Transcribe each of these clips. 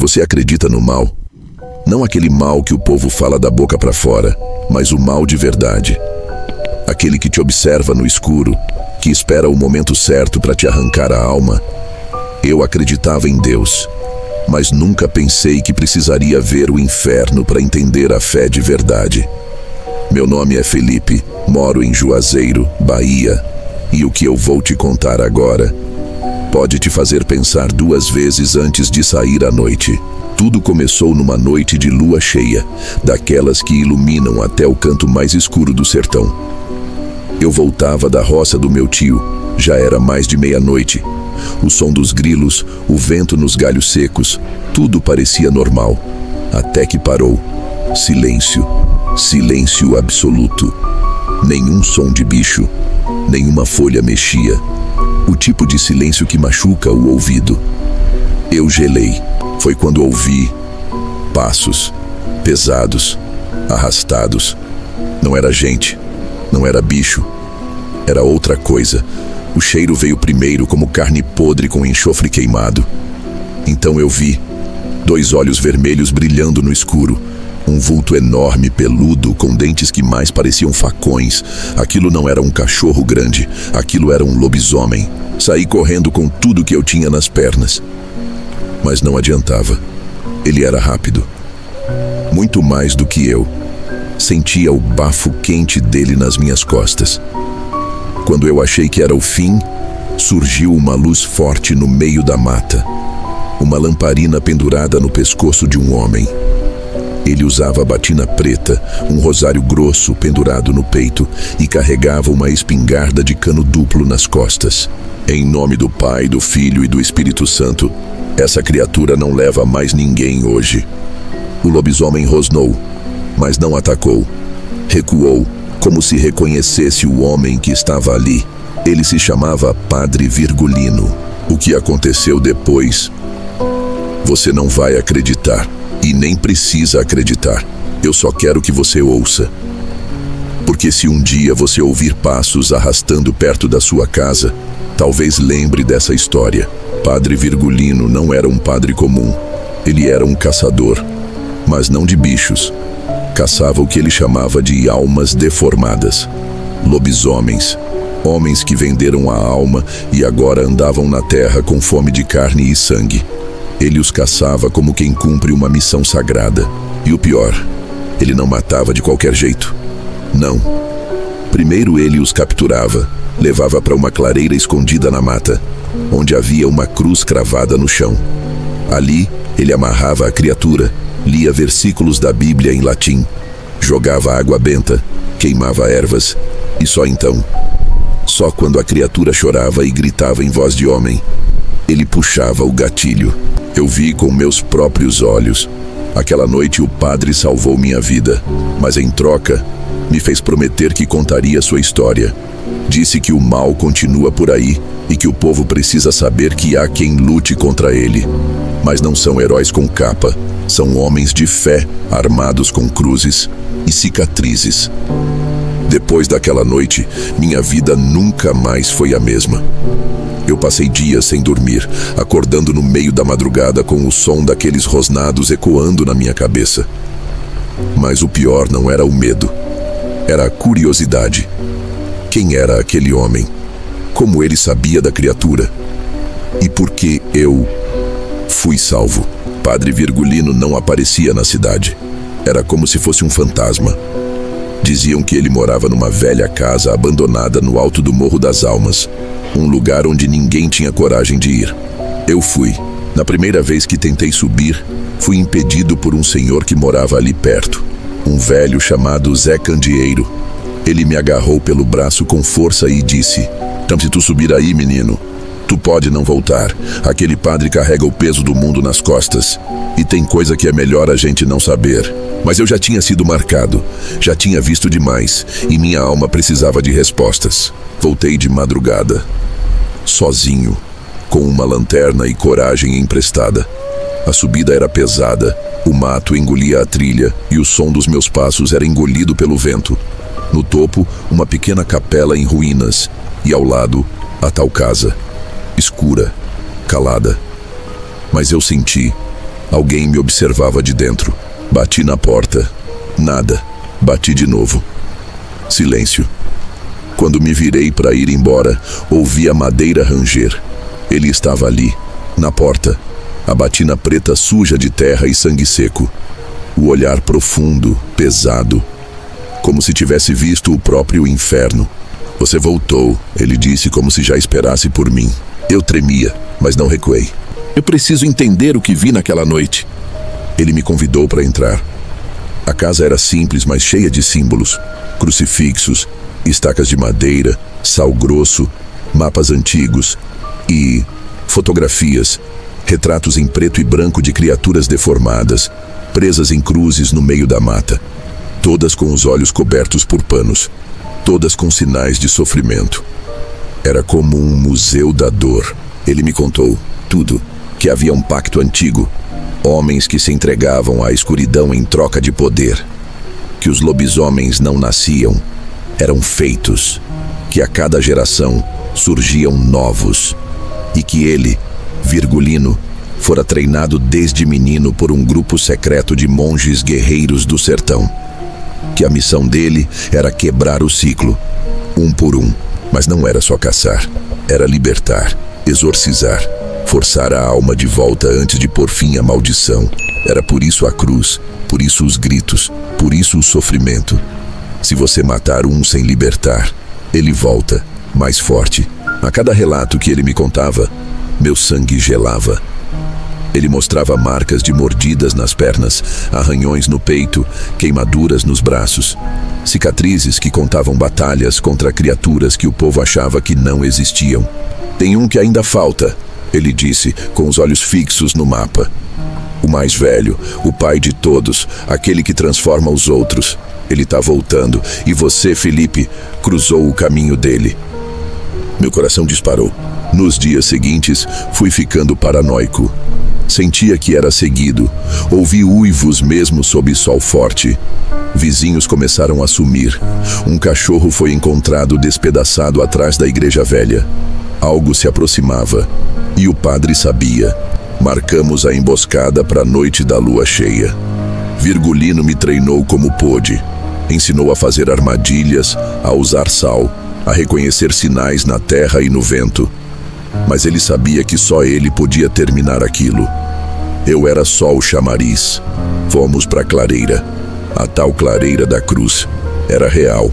Você acredita no mal? Não aquele mal que o povo fala da boca para fora, mas o mal de verdade. Aquele que te observa no escuro, que espera o momento certo para te arrancar a alma. Eu acreditava em Deus, mas nunca pensei que precisaria ver o inferno para entender a fé de verdade. Meu nome é Felipe, moro em Juazeiro, Bahia, e o que eu vou te contar agora pode te fazer pensar 2 vezes antes de sair à noite. Tudo começou numa noite de lua cheia, daquelas que iluminam até o canto mais escuro do sertão. Eu voltava da roça do meu tio, já era mais de meia-noite. O som dos grilos, o vento nos galhos secos, tudo parecia normal, até que parou. Silêncio, silêncio absoluto. Nenhum som de bicho, nenhuma folha mexia. O tipo de silêncio que machuca o ouvido. Eu gelei. Foi quando ouvi passos, pesados, arrastados. Não era gente, não era bicho, era outra coisa. O cheiro veio primeiro como carne podre com enxofre queimado. Então eu vi 2 olhos vermelhos brilhando no escuro. Um vulto enorme, peludo, com dentes que mais pareciam facões. Aquilo não era um cachorro grande, aquilo era um lobisomem. Saí correndo com tudo que eu tinha nas pernas. Mas não adiantava. Ele era rápido. Muito mais do que eu. Sentia o bafo quente dele nas minhas costas. Quando eu achei que era o fim, surgiu uma luz forte no meio da mata. Uma lamparina pendurada no pescoço de um homem. Ele usava batina preta, um rosário grosso pendurado no peito e carregava uma espingarda de cano duplo nas costas. Em nome do Pai, do Filho e do Espírito Santo, essa criatura não leva mais ninguém hoje. O lobisomem rosnou, mas não atacou. Recuou, como se reconhecesse o homem que estava ali. Ele se chamava Padre Virgulino. O que aconteceu depois, você não vai acreditar. E nem precisa acreditar. Eu só quero que você ouça. Porque se um dia você ouvir passos arrastando perto da sua casa, talvez lembre dessa história. Padre Virgulino não era um padre comum. Ele era um caçador, mas não de bichos. Caçava o que ele chamava de almas deformadas. Lobisomens. Homens que venderam a alma e agora andavam na terra com fome de carne e sangue. Ele os caçava como quem cumpre uma missão sagrada. E o pior, ele não matava de qualquer jeito. Não. Primeiro ele os capturava, levava para uma clareira escondida na mata, onde havia uma cruz cravada no chão. Ali, ele amarrava a criatura, lia versículos da Bíblia em latim, jogava água benta, queimava ervas, e só então, só quando a criatura chorava e gritava em voz de homem, ele puxava o gatilho. Eu vi com meus próprios olhos. Aquela noite o padre salvou minha vida, mas em troca, me fez prometer que contaria sua história. Disse que o mal continua por aí e que o povo precisa saber que há quem lute contra ele. Mas não são heróis com capa, são homens de fé, armados com cruzes e cicatrizes. Depois daquela noite, minha vida nunca mais foi a mesma. Eu passei dias sem dormir, acordando no meio da madrugada com o som daqueles rosnados ecoando na minha cabeça. Mas o pior não era o medo, era a curiosidade. Quem era aquele homem? Como ele sabia da criatura? E por que eu fui salvo? Padre Virgulino não aparecia na cidade. Era como se fosse um fantasma. Diziam que ele morava numa velha casa abandonada no alto do Morro das Almas, um lugar onde ninguém tinha coragem de ir. Eu fui. Na primeira vez que tentei subir, fui impedido por um senhor que morava ali perto, um velho chamado Zé Candeeiro. Ele me agarrou pelo braço com força e disse: "Então, se tu subir aí, menino, tu pode não voltar. Aquele padre carrega o peso do mundo nas costas. E tem coisa que é melhor a gente não saber." Mas eu já tinha sido marcado, já tinha visto demais, e minha alma precisava de respostas. Voltei de madrugada, sozinho, com uma lanterna e coragem emprestada. A subida era pesada, o mato engolia a trilha e o som dos meus passos era engolido pelo vento. No topo, uma pequena capela em ruínas, e ao lado, a tal casa, escura, calada. Mas eu senti Alguém me observava de dentro. Bati na porta. Nada. Bati de novo. Silêncio. Quando me virei para ir embora, ouvi a madeira ranger. Ele estava ali, na porta. A batina preta suja de terra e sangue seco. O olhar profundo, pesado, como se tivesse visto o próprio inferno. Você voltou, ele disse, como se já esperasse por mim. Eu tremia, mas não recuei. Eu preciso entender o que vi naquela noite. Ele me convidou para entrar. A casa era simples, mas cheia de símbolos. Crucifixos, estacas de madeira, sal grosso, mapas antigos e fotografias, retratos em preto e branco de criaturas deformadas, presas em cruzes no meio da mata, todas com os olhos cobertos por panos, todas com sinais de sofrimento. Era como um museu da dor. Ele me contou tudo, que havia um pacto antigo, homens que se entregavam à escuridão em troca de poder, que os lobisomens não nasciam, eram feitos, que a cada geração surgiam novos, e que ele, Virgulino, fora treinado desde menino por um grupo secreto de monges guerreiros do sertão, que a missão dele era quebrar o ciclo, um por um, mas não era só caçar, era libertar, exorcizar, forçar a alma de volta antes de pôr fim à maldição. Era por isso a cruz, por isso os gritos, por isso o sofrimento. Se você matar um sem libertar, ele volta, mais forte. A cada relato que ele me contava, meu sangue gelava. Ele mostrava marcas de mordidas nas pernas, arranhões no peito, queimaduras nos braços, cicatrizes que contavam batalhas contra criaturas que o povo achava que não existiam. Tem um que ainda falta, ele disse, com os olhos fixos no mapa. O mais velho, o pai de todos, aquele que transforma os outros. Ele está voltando, e você, Felipe, cruzou o caminho dele. Meu coração disparou. Nos dias seguintes, fui ficando paranoico. Sentia que era seguido. Ouvi uivos mesmo sob sol forte. Vizinhos começaram a sumir. Um cachorro foi encontrado despedaçado atrás da igreja velha. Algo se aproximava. E o padre sabia. Marcamos a emboscada para a noite da lua cheia. Virgulino me treinou como pôde. Ensinou a fazer armadilhas, a usar sal, a reconhecer sinais na terra e no vento. Mas ele sabia que só ele podia terminar aquilo. Eu era só o chamariz. Fomos para a clareira. A tal clareira da cruz. Era real.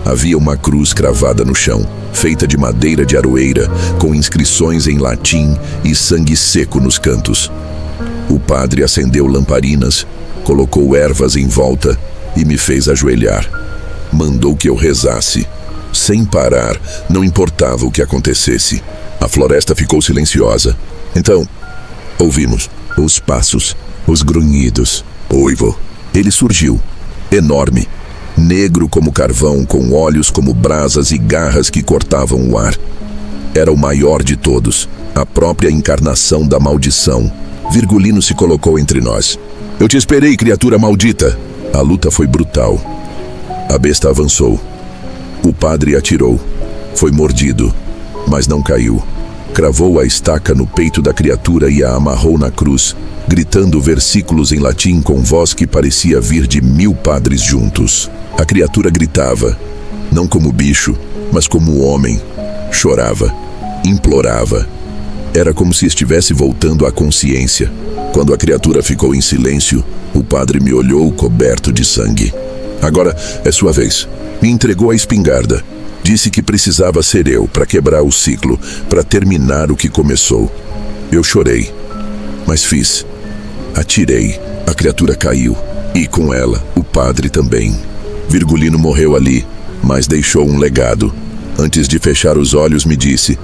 Havia uma cruz cravada no chão, feita de madeira de aroeira, com inscrições em latim e sangue seco nos cantos. O padre acendeu lamparinas, colocou ervas em volta e me fez ajoelhar. Mandou que eu rezasse. Sem parar, não importava o que acontecesse. A floresta ficou silenciosa. Então, ouvimos os passos, os grunhidos. Uivo. Ele surgiu, enorme, negro como carvão, com olhos como brasas e garras que cortavam o ar. Era o maior de todos, a própria encarnação da maldição. Virgulino se colocou entre nós. Eu te esperei, criatura maldita. A luta foi brutal. A besta avançou. O padre atirou. Foi mordido, mas não caiu. Cravou a estaca no peito da criatura e a amarrou na cruz, gritando versículos em latim com voz que parecia vir de 1000 padres juntos. A criatura gritava, não como bicho, mas como homem. Chorava, implorava. Era como se estivesse voltando à consciência. Quando a criatura ficou em silêncio, o padre me olhou coberto de sangue. Agora é sua vez. Me entregou a espingarda. Disse que precisava ser eu para quebrar o ciclo, para terminar o que começou. Eu chorei, mas fiz. Atirei. A criatura caiu. E com ela, o padre também. Virgulino morreu ali, mas deixou um legado. Antes de fechar os olhos, me disse: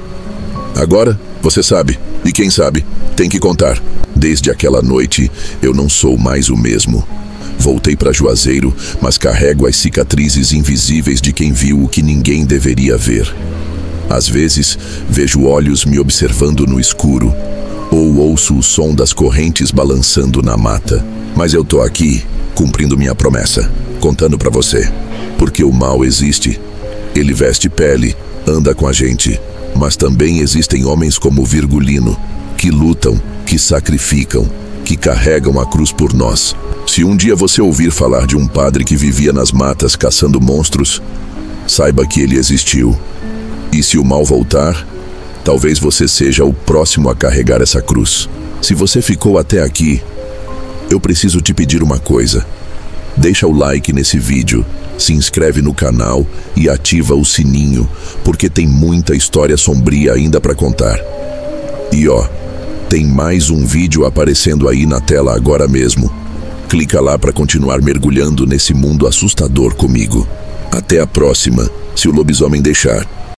agora, você sabe, e quem sabe, tem que contar. Desde aquela noite, eu não sou mais o mesmo. Voltei para Juazeiro, mas carrego as cicatrizes invisíveis de quem viu o que ninguém deveria ver. Às vezes, vejo olhos me observando no escuro, ou ouço o som das correntes balançando na mata. Mas eu tô aqui, cumprindo minha promessa, contando para você. Porque o mal existe. Ele veste pele, anda com a gente. Mas também existem homens como Virgulino, que lutam, que sacrificam, que carregam a cruz por nós. Se um dia você ouvir falar de um padre que vivia nas matas caçando monstros, saiba que ele existiu. E se o mal voltar, talvez você seja o próximo a carregar essa cruz. Se você ficou até aqui, eu preciso te pedir uma coisa. Deixa o like nesse vídeo, se inscreve no canal e ativa o sininho, porque tem muita história sombria ainda para contar. E tem mais um vídeo aparecendo aí na tela agora mesmo. Clica lá para continuar mergulhando nesse mundo assustador comigo. Até a próxima, se o lobisomem deixar.